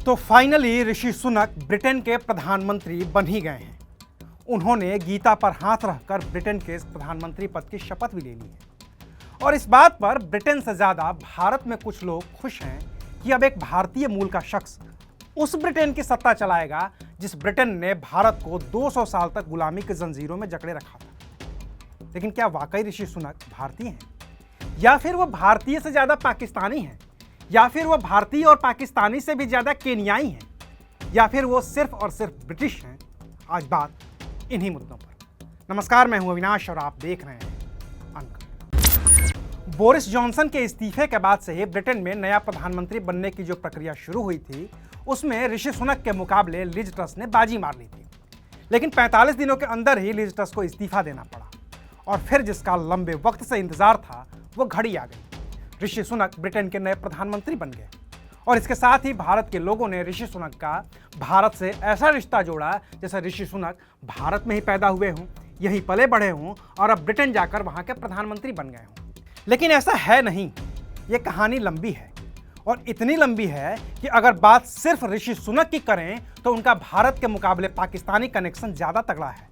तो finally Rishi Sunak Britain के प्रधानमंत्री बन ही गए हैं। उन्होंने गीता पर हाथ रखकर ब्रिटेन के प्रधानमंत्री पद की शपथ भी ले ली है। और इस बात पर ब्रिटेन से ज्यादा भारत में कुछ लोग खुश हैं कि अब एक भारतीय मूल का शख्स उस ब्रिटेन की सत्ता चलाएगा जिस ब्रिटेन ने भारत को 200 साल तक गुलामी की जंजीरों में जकड़े रखा था। लेकिन क्या वाकई ऋषि सुनक भारतीय हैं, या फिर वो भारतीय से ज्यादा पाकिस्तानी हैं, या फिर वो भारतीय और पाकिस्तानी से भी ज्यादा केन्याई हैं, या फिर वो सिर्फ और सिर्फ ब्रिटिश हैं? आज बात इन्हीं मुद्दों पर। नमस्कार, मैं हूं अविनाश और आप देख रहे हैं अनकट। बोरिस जॉनसन के इस्तीफे के बाद से ही ब्रिटेन में नया प्रधानमंत्री बनने की जो प्रक्रिया शुरू हुई थी, उसमें ऋषि सुनक के मुकाबले लिज ट्रस ने बाजी मार ली थी। लेकिन 45 दिनों के अंदर ही लिज ट्रस को इस्तीफा देना पड़ा और फिर जिसका लंबे वक्त से इंतजार था वो घड़ी आ गई। ऋषि सुनक ब्रिटेन के नए प्रधानमंत्री बन गए और इसके साथ ही भारत के लोगों ने ऋषि सुनक का भारत से ऐसा रिश्ता जोड़ा जैसे ऋषि सुनक भारत में ही पैदा हुए हों, यहीं पले बढ़े हों और अब ब्रिटेन जाकर वहां के प्रधानमंत्री बन गए हों। लेकिन ऐसा है नहीं। ये कहानी लंबी है और इतनी लंबी है कि अगर बात सिर्फ ऋषि सुनक की करें तो उनका भारत के मुकाबले पाकिस्तानी कनेक्शन ज़्यादा तगड़ा है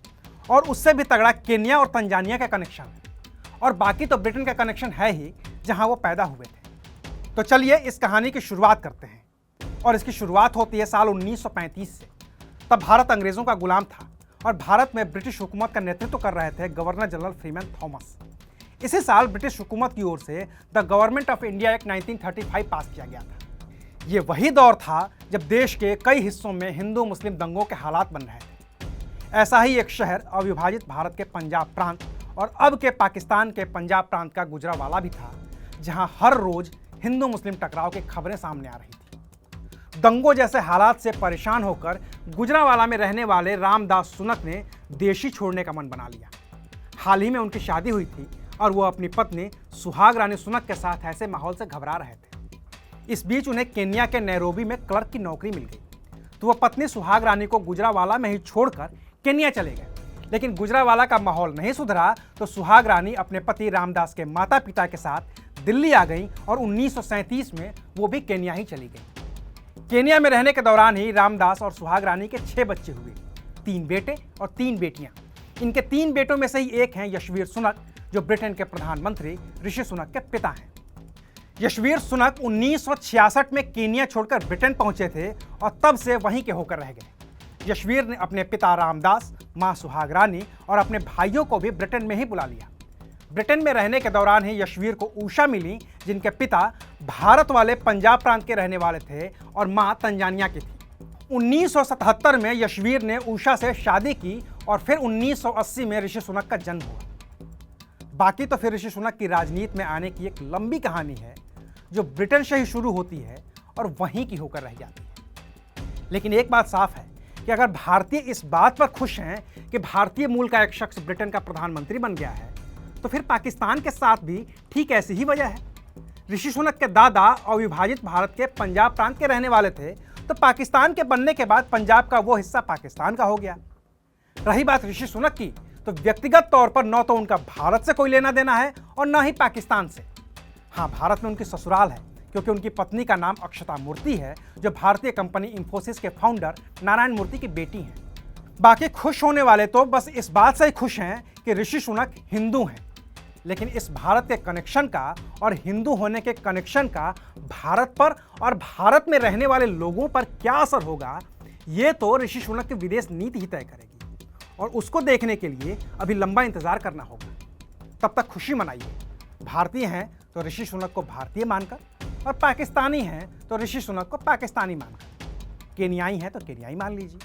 और उससे भी तगड़ा केन्या और तंजानिया का कनेक्शन है। और बाकी तो ब्रिटेन का कनेक्शन है ही जहां वो पैदा हुए थे। तो चलिए इस कहानी की शुरुआत करते हैं। और इसकी शुरुआत होती है साल 1935 से। तब भारत अंग्रेज़ों का गुलाम था और भारत में ब्रिटिश हुकूमत का नेतृत्व कर रहे थे गवर्नर जनरल फ्रीमैन थॉमस। इसी साल ब्रिटिश हुकूमत की ओर से the government of India act 1935 पास किया गया था। ये वही दौर था जब देश के कई हिस्सों में हिंदू मुस्लिम दंगों के हालात बन रहे थे। ऐसा ही एक शहर अविभाजित भारत के पंजाब प्रांत और अब के पाकिस्तान के पंजाब प्रांत का गुजरावाला भी था, जहां हर रोज हिंदू मुस्लिम टकराव की खबरें सामने आ रही थी। दंगों जैसे हालात से परेशान होकर गुजरावाला में रहने वाले रामदास सुनक ने देशी छोड़ने का मन बना लिया। हाल ही में उनकी शादी हुई थी और वो अपनी पत्नी सुहाग रानी सुनक के साथ ऐसे माहौल से घबरा रहे थे। इस बीच उन्हें केन्या के नैरोबी में क्लर्क की नौकरी मिल गई, तो वह पत्नी सुहाग रानी को गुजरावाला में ही छोड़कर केन्या चले गए। लेकिन गुजरावाला का माहौल नहीं सुधरा तो सुहाग रानी अपने पति रामदास के माता पिता के साथ दिल्ली आ गई और 1937 में वो भी केन्या ही चली गई। केन्या में रहने के दौरान ही रामदास और सुहाग रानी के 6 बच्चे हुए, 3 बेटे और 3 बेटियां। इनके 3 बेटों में से ही एक हैं यशवीर सुनक, जो ब्रिटेन के प्रधानमंत्री ऋषि सुनक के पिता हैं। यशवीर सुनक 1966 में केन्या छोड़कर ब्रिटेन पहुंचे थे और तब से वहीं के होकर रह गए। यशवीर ने अपने पिता रामदास, मां सुहाग रानी और अपने भाइयों को भी ब्रिटेन में ही बुला लिया। ब्रिटेन में रहने के दौरान ही यशवीर को उषा मिली, जिनके पिता भारत वाले पंजाब प्रांत के रहने वाले थे और मां तंजानिया की थी। 1977 में यशवीर ने उषा से शादी की और फिर 1980 में ऋषि सुनक का जन्म हुआ। बाकी तो फिर ऋषि सुनक की राजनीति में आने की एक लंबी कहानी है जो ब्रिटेन से ही शुरू होती है और वहीं की होकर रह जाती है। लेकिन एक बात साफ है कि अगर भारतीय इस बात पर खुश हैं कि भारतीय मूल का एक शख्स ब्रिटेन का प्रधानमंत्री बन गया है, तो फिर पाकिस्तान के साथ भी ठीक ऐसी ही वजह है। ऋषि सुनक के दादा अविभाजित भारत के पंजाब प्रांत के रहने वाले थे, तो पाकिस्तान के बनने के बाद पंजाब का वो हिस्सा पाकिस्तान का हो गया। रही बात ऋषि सुनक की, तो व्यक्तिगत तौर पर न तो उनका भारत से कोई लेना देना है और न ही पाकिस्तान से। हाँ, भारत में उनकी ससुराल है क्योंकि उनकी पत्नी का नाम अक्षता मूर्ति है, जो भारतीय कंपनी इंफोसिस के फाउंडर नारायण मूर्ति की बेटी हैं। बाकी खुश होने वाले तो बस इस बात से ही खुश हैं कि ऋषि सुनक हिंदू हैं। लेकिन इस भारत के कनेक्शन का और हिंदू होने के कनेक्शन का भारत पर और भारत में रहने वाले लोगों पर क्या असर होगा, ये तो ऋषि सुनक की विदेश नीति ही तय करेगी। और उसको देखने के लिए अभी लंबा इंतजार करना होगा। तब तक खुशी मनाइए। भारतीय हैं तो ऋषि सुनक को भारतीय मानकर, और पाकिस्तानी हैं तो ऋषि सुनक को पाकिस्तानी मानकर, केन्याई हैं तो केन्याई मान लीजिए,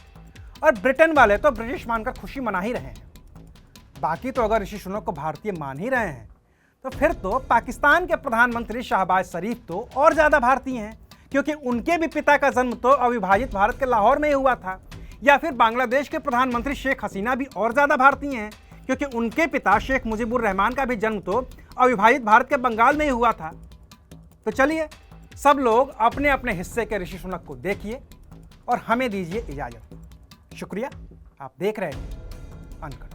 और ब्रिटेन वाले तो ब्रिटिश मानकर खुशी मना ही रहे हैं। बाकी तो अगर ऋषि सुनक को भारतीय मान ही रहे हैं तो फिर तो पाकिस्तान के प्रधानमंत्री शहबाज शरीफ तो और ज़्यादा भारतीय हैं, क्योंकि उनके भी पिता का जन्म तो अविभाजित भारत के लाहौर में ही हुआ था। या फिर बांग्लादेश के प्रधानमंत्री शेख हसीना भी और ज़्यादा भारतीय हैं, क्योंकि उनके पिता शेख मुजीबुर रहमान का भी जन्म तो अविभाजित भारत के बंगाल में ही हुआ था। तो चलिए सब लोग अपने अपने हिस्से के ऋषि सुनक को देखिए और हमें दीजिए इजाजत। शुक्रिया। आप देख रहे हैं अनकट।